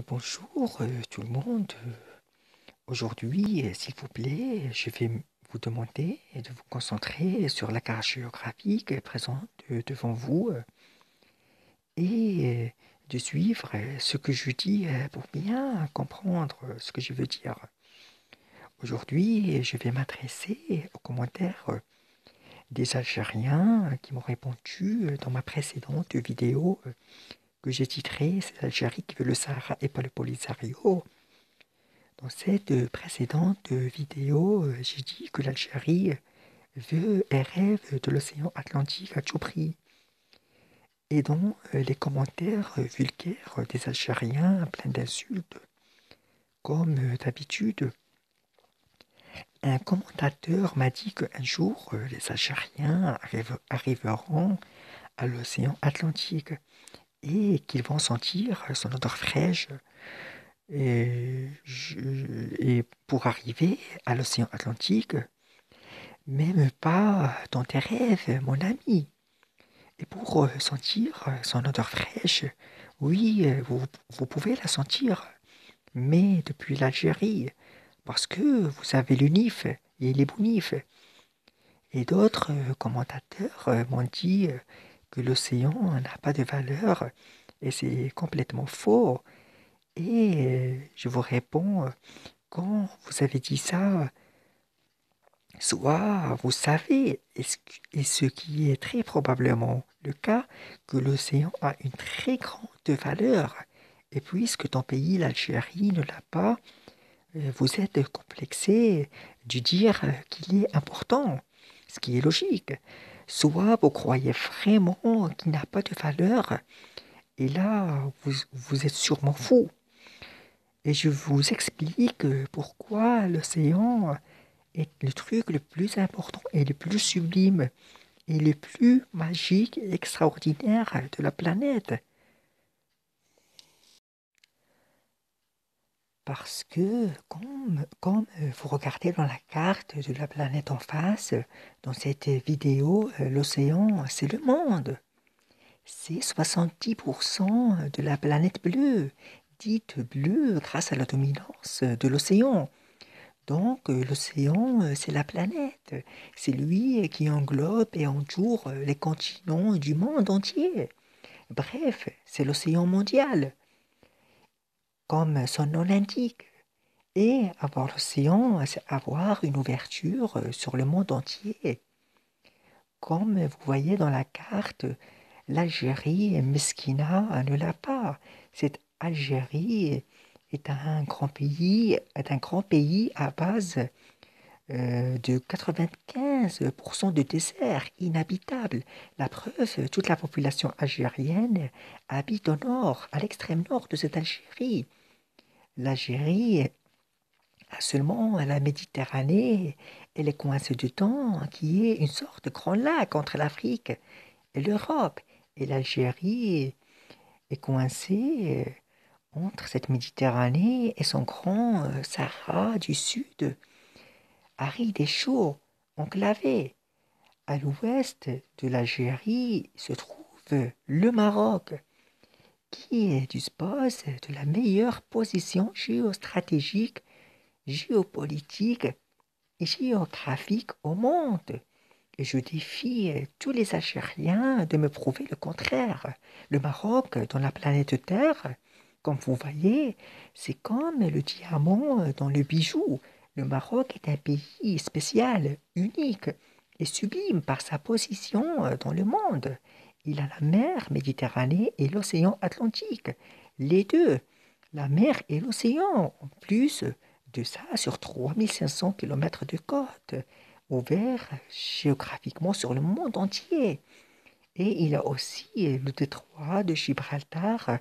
Bonjour tout le monde. Aujourd'hui, s'il vous plaît, je vais vous demander de vous concentrer sur la carte géographique présente devant vous et de suivre ce que je dis pour bien comprendre ce que je veux dire. Aujourd'hui, je vais m'adresser aux commentaires des Algériens qui m'ont répondu dans ma précédente vidéo que j'ai titrée «C'est l'Algérie qui veut le Sahara et pas le Polisario». Dans cette précédente vidéo, j'ai dit que l'Algérie veut et rêve de l'océan Atlantique à tout prix. Et dans les commentaires vulgaires des Algériens, pleins d'insultes, comme d'habitude, un commentateur m'a dit qu'un jour, les Algériens arriveront à l'océan Atlantique et qu'ils vont sentir son odeur fraîche. Et pour arriver à l'océan Atlantique, même pas dans tes rêves, mon ami. Et pour sentir son odeur fraîche, oui, vous pouvez la sentir, mais depuis l'Algérie, parce que vous avez l'UNIF et les bonifs. Et d'autres commentateurs m'ont dit que l'océan n'a pas de valeur, et c'est complètement faux. Et je vous réponds, quand vous avez dit ça, soit vous savez, et ce qui est très probablement le cas, que l'océan a une très grande valeur. Et puisque ton pays, l'Algérie, ne l'a pas, vous êtes complexé de dire qu'il est important, ce qui est logique. Soit vous croyez vraiment qu'il n'a pas de valeur, et là, vous êtes sûrement fou. Et je vous explique pourquoi l'océan est le truc le plus important et le plus sublime et le plus magique et extraordinaire de la planète. Parce que comme vous regardez dans la carte de la planète en face, dans cette vidéo, l'océan, c'est le monde. C'est 70% de la planète bleue, dite bleue grâce à la dominance de l'océan. Donc, l'océan, c'est la planète. C'est lui qui englobe et entoure les continents du monde entier. Bref, c'est l'océan mondial, comme son nom l'indique. Et avoir l'océan, c'est avoir une ouverture sur le monde entier. Comme vous voyez dans la carte, l'Algérie, Meskina, ne l'a pas. Cette Algérie est un grand pays à base de 95% de désert inhabitable. La preuve, toute la population algérienne habite au nord, à l'extrême nord de cette Algérie. L'Algérie a seulement la Méditerranée et les coins de temps, qui est une sorte de grand lac entre l'Afrique et l'Europe. Et l'Algérie est coincée entre cette Méditerranée et son grand Sahara du Sud, aride et chaud, enclavé. À l'ouest de l'Algérie se trouve le Maroc, qui dispose de la meilleure position géostratégique, géopolitique et géographique au monde. Et je défie tous les Algériens de me prouver le contraire. Le Maroc, dans la planète Terre, comme vous voyez, c'est comme le diamant dans le bijou. Le Maroc est un pays spécial, unique et sublime par sa position dans le monde. Il a la mer Méditerranée et l'océan Atlantique. Les deux, la mer et l'océan, en plus de ça, sur 3500 kilomètres de côte, ouvert géographiquement sur le monde entier. Et il y a aussi le détroit de Gibraltar,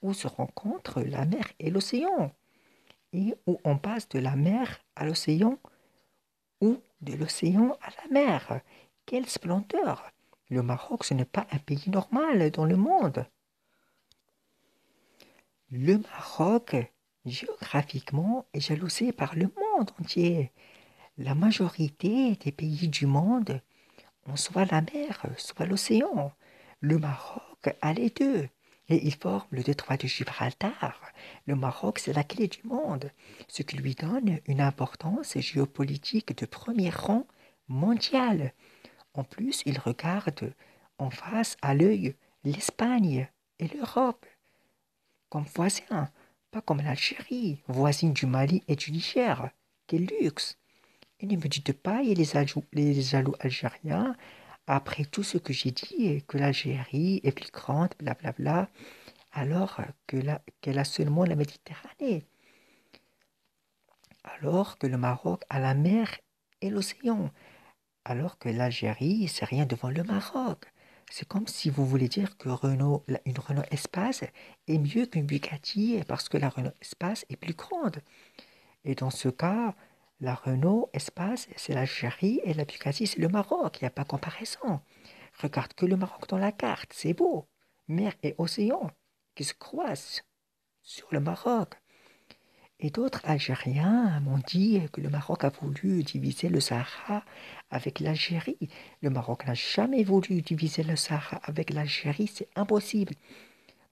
où se rencontrent la mer et l'océan, et où on passe de la mer à l'océan ou de l'océan à la mer. Quelle splendeur! Le Maroc, ce n'est pas un pays normal dans le monde. Le Maroc, géographiquement, est jalousé par le monde entier. La majorité des pays du monde ont soit la mer, soit l'océan. Le Maroc a les deux. et il forme le détroit de Gibraltar. Le Maroc, c'est la clé du monde, ce qui lui donne une importance géopolitique de premier rang mondial. En plus, il regarde en face à l'œil l'Espagne et l'Europe comme voisins, pas comme l'Algérie, voisine du Mali et du Niger. Quel luxe! Et ne me dites pas, et les jaloux algériens, après tout ce que j'ai dit, que l'Algérie est plus grande, blablabla, alors qu'elle a seulement la Méditerranée, alors que le Maroc a la mer et l'océan, alors que l'Algérie, c'est rien devant le Maroc. C'est comme si vous voulez dire que une Renault Espace est mieux qu'une Bugatti parce que la Renault Espace est plus grande. Et dans ce cas, la Renault Espace, c'est l'Algérie et la Bugatti, c'est le Maroc. Il n'y a pas comparaison. Regarde que le Maroc dans la carte, c'est beau. Mer et océan qui se croisent sur le Maroc. Et d'autres Algériens m'ont dit que le Maroc a voulu diviser le Sahara avec l'Algérie. Le Maroc n'a jamais voulu diviser le Sahara avec l'Algérie, c'est impossible.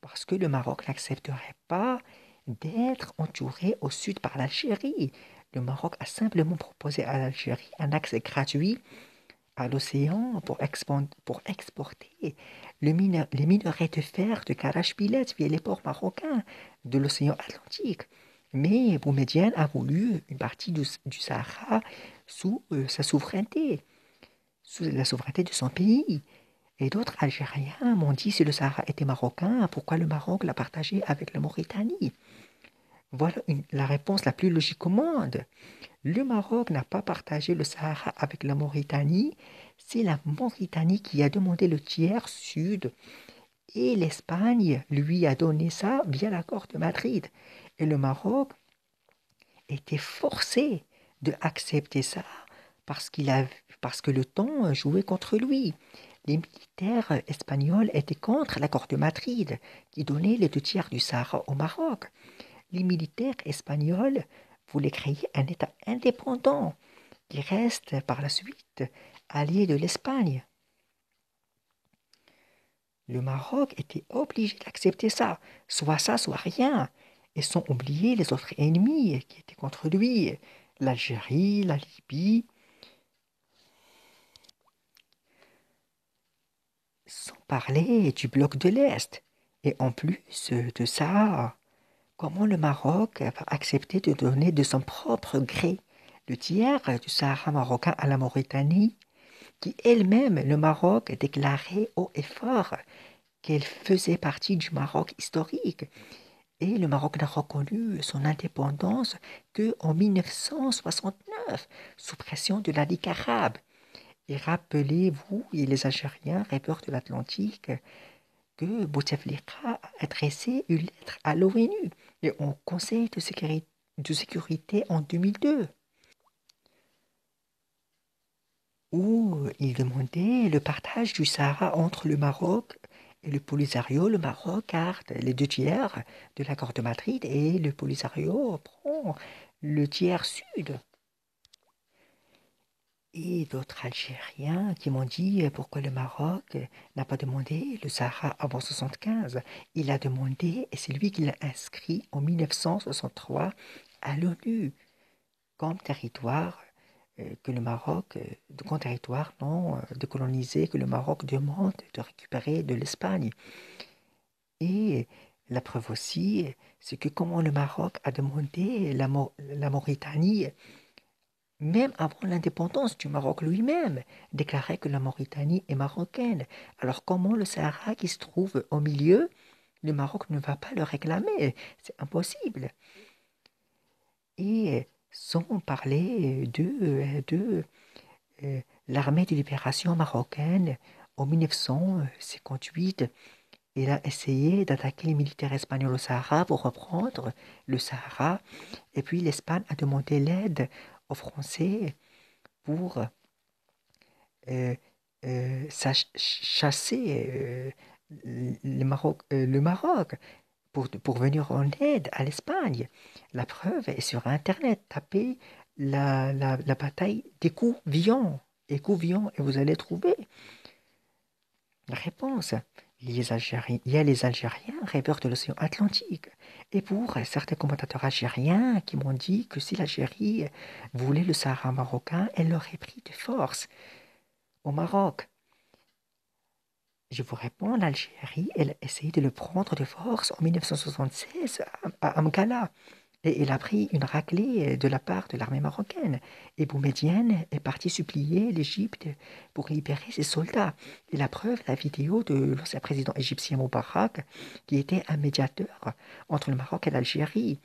Parce que le Maroc n'accepterait pas d'être entouré au sud par l'Algérie. Le Maroc a simplement proposé à l'Algérie un accès gratuit à l'océan pour exporter les minerais de fer de Karachpilet via les ports marocains de l'océan Atlantique. Mais Boumedienne a voulu une partie du Sahara sous sa souveraineté, sous la souveraineté de son pays. Et d'autres Algériens m'ont dit si le Sahara était marocain, pourquoi le Maroc l'a partagé avec la Mauritanie? Voilà la réponse la plus logique au monde. Le Maroc n'a pas partagé le Sahara avec la Mauritanie, c'est la Mauritanie qui a demandé le tiers sud et l'Espagne lui a donné ça via l'accord de Madrid. Et le Maroc était forcé de accepter ça parce que le temps jouait contre lui. Les militaires espagnols étaient contre l'accord de Madrid qui donnait les 2 tiers du Sahara au Maroc. Les militaires espagnols voulaient créer un État indépendant qui reste par la suite allié de l'Espagne. Le Maroc était obligé d'accepter ça, soit rien, et sans oublier les autres ennemis qui étaient contre lui, l'Algérie, la Libye, sans parler du bloc de l'Est. Et en plus de ça, comment le Maroc va accepter de donner de son propre gré le tiers du Sahara marocain à la Mauritanie, qui elle-même, le Maroc, déclarait haut et fort qu'elle faisait partie du Maroc historique. Et le Maroc n'a reconnu son indépendance qu'en 1969, sous pression de la Ligue arabe. Et rappelez-vous, et les Algériens, rêveurs de l'Atlantique, que Bouteflika a adressé une lettre à l'ONU et au Conseil de sécurité en 2002, où il demandait le partage du Sahara entre le Maroc et le Polisario. Le Maroc garde les 2 tiers de l'accord de Madrid et le Polisario prend le tiers sud. Et d'autres Algériens qui m'ont dit pourquoi le Maroc n'a pas demandé le Sahara avant 1975. Il a demandé et c'est lui qui l'a inscrit en 1963 à l'ONU comme territoire que le Maroc, comme territoire non décolonisé que le Maroc demande de récupérer de l'Espagne. Et la preuve aussi, c'est que comment le Maroc a demandé la Mauritanie même avant l'indépendance du Maroc lui-même, déclarait que la Mauritanie est marocaine. Alors comment le Sahara qui se trouve au milieu, le Maroc ne va pas le réclamer? C'est impossible. Et sans parler de l'armée de libération marocaine en 1958, il a essayé d'attaquer les militaires espagnols au Sahara pour reprendre le Sahara. Et puis l'Espagne a demandé l'aide aux Français pour euh, chasser le Maroc pour venir en aide à l'Espagne. La preuve est sur Internet. Tapez la bataille d'Écouvillon. Écouvillon et vous allez trouver la réponse. Il y a les Algériens rêveurs de l'océan Atlantique. Et pour certains commentateurs algériens qui m'ont dit que si l'Algérie voulait le Sahara marocain, elle l'aurait pris de force au Maroc. Je vous réponds, l'Algérie, elle a essayé de le prendre de force en 1976 à Amgala. Et il a pris une raclée de la part de l'armée marocaine. Et Boumedienne est parti supplier l'Égypte pour libérer ses soldats. Et la preuve, la vidéo de l'ancien président égyptien Moubarak, qui était un médiateur entre le Maroc et l'Algérie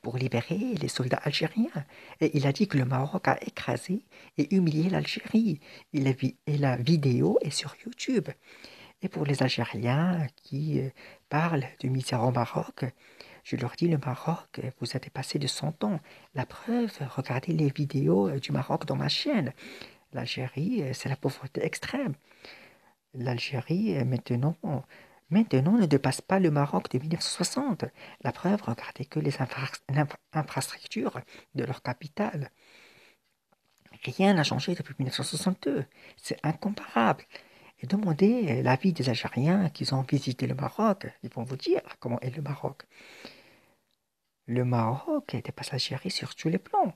pour libérer les soldats algériens. Et il a dit que le Maroc a écrasé et humilié l'Algérie. Et la vidéo est sur YouTube. Et pour les Algériens qui parlent de misère au Maroc, je leur dis, le Maroc vous a dépassé de 100 ans. La preuve, regardez les vidéos du Maroc dans ma chaîne. L'Algérie, c'est la pauvreté extrême. L'Algérie, maintenant, ne dépasse pas le Maroc de 1960. La preuve, regardez que les infrastructures de leur capitale. Rien n'a changé depuis 1962. C'est incomparable. Et demandez l'avis des Algériens qui ont visité le Maroc. Ils vont vous dire comment est le Maroc. Le Maroc dépasse l'Algérie sur tous les plans.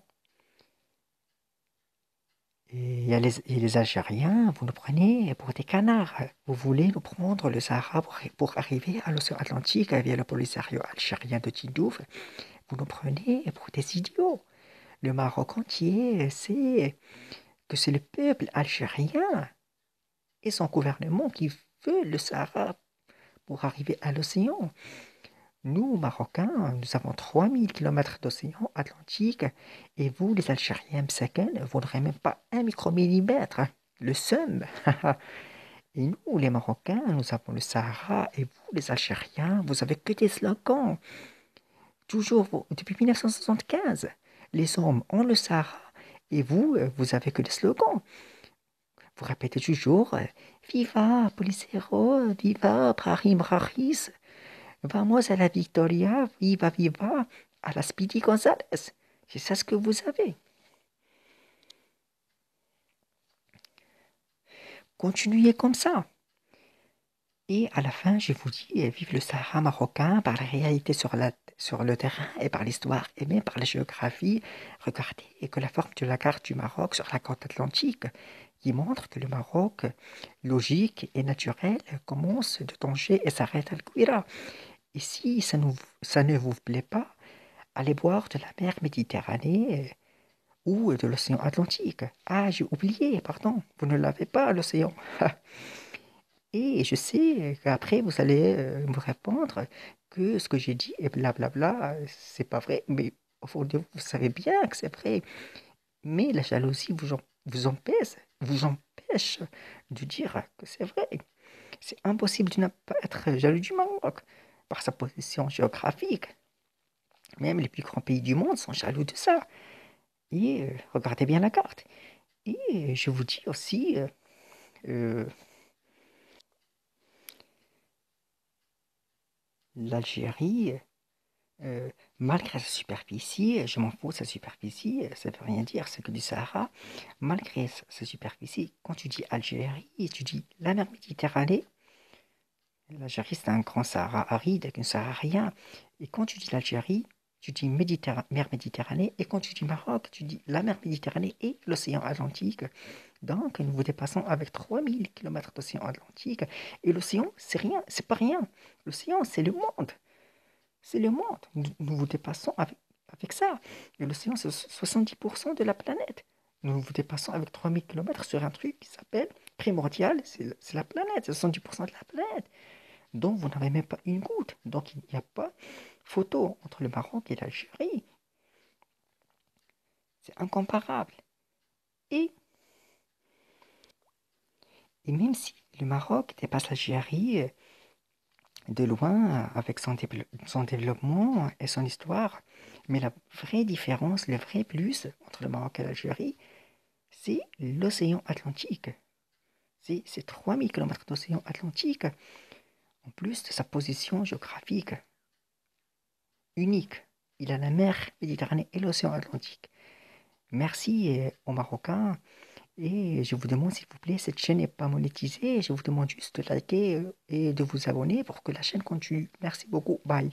Et les Algériens, vous nous prenez pour des canards. Vous voulez nous prendre le Sahara pour arriver à l'océan Atlantique via le Polisario algérien de Tindouf. Vous nous prenez pour des idiots. Le Maroc entier sait que c'est le peuple algérien et son gouvernement qui veut le Sahara pour arriver à l'océan. Nous, Marocains, nous avons 3000 kilomètres d'océan Atlantique et vous, les Algériens, msaken, vous n'aurez même pas un micromillimètre. Le seum. Et nous, les Marocains, nous avons le Sahara et vous, les Algériens, vous avez que des slogans. Toujours, depuis 1975, les hommes ont le Sahara et vous, vous avez que des slogans. Vous répétez toujours Viva Policero, Viva Brahim Raris. Vamos à la Victoria, viva, viva, à la Speedy Gonzales. C'est ça ce que vous avez. Continuez comme ça. Et à la fin, je vous dis, vive le Sahara marocain par la réalité sur le terrain et par l'histoire et même par la géographie. Regardez que la forme de la carte du Maroc sur la côte atlantique qui montre que le Maroc, logique et naturel, commence de Tanger et s'arrête à L'Ouira. Et si ça ne vous plaît pas, allez boire de la mer Méditerranée ou de l'océan Atlantique. Ah, j'ai oublié, pardon, vous ne l'avez pas, l'océan. Et je sais qu'après, vous allez me répondre que ce que j'ai dit est blablabla, c'est pas vrai, mais au fond de vous, vous savez bien que c'est vrai. Mais la jalousie vous empêche de dire que c'est vrai. C'est impossible de ne pas être jaloux du Maroc par sa position géographique. Même les plus grands pays du monde sont jaloux de ça. Et regardez bien la carte. Et je vous dis aussi, euh, l'Algérie, euh, malgré sa superficie, je m'en fous, sa superficie, ça ne veut rien dire, c'est que du Sahara, malgré sa superficie, quand tu dis Algérie, tu dis la mer Méditerranée, l'Algérie c'est un grand Sahara aride avec un saharien, et quand tu dis l'Algérie, tu dis mer Méditerranée, et quand tu dis Maroc, tu dis la mer Méditerranée et l'océan Atlantique. Donc, nous vous dépassons avec 3000 kilomètres d'océan Atlantique. Et l'océan, c'est rien, c'est pas rien. L'océan, c'est le monde. C'est le monde. Nous vous dépassons avec ça. Et l'océan, c'est 70% de la planète. Nous vous dépassons avec 3000 kilomètres sur un truc qui s'appelle primordial. C'est la planète, c'est 70% de la planète. Donc, vous n'avez même pas une goutte. Donc, il n'y a pas photo entre le Maroc et l'Algérie. C'est incomparable. Et, et même si le Maroc dépasse l'Algérie de loin avec son développement et son histoire, mais la vraie différence, le vrai plus entre le Maroc et l'Algérie, c'est l'océan Atlantique. C'est ces 3000 kilomètres d'océan Atlantique, en plus de sa position géographique unique. Il a la mer Méditerranée et l'océan Atlantique. Merci aux Marocains Et je vous demande, s'il vous plaît, cette chaîne n'est pas monétisée. Je vous demande juste de liker et de vous abonner pour que la chaîne continue. Merci beaucoup. Bye.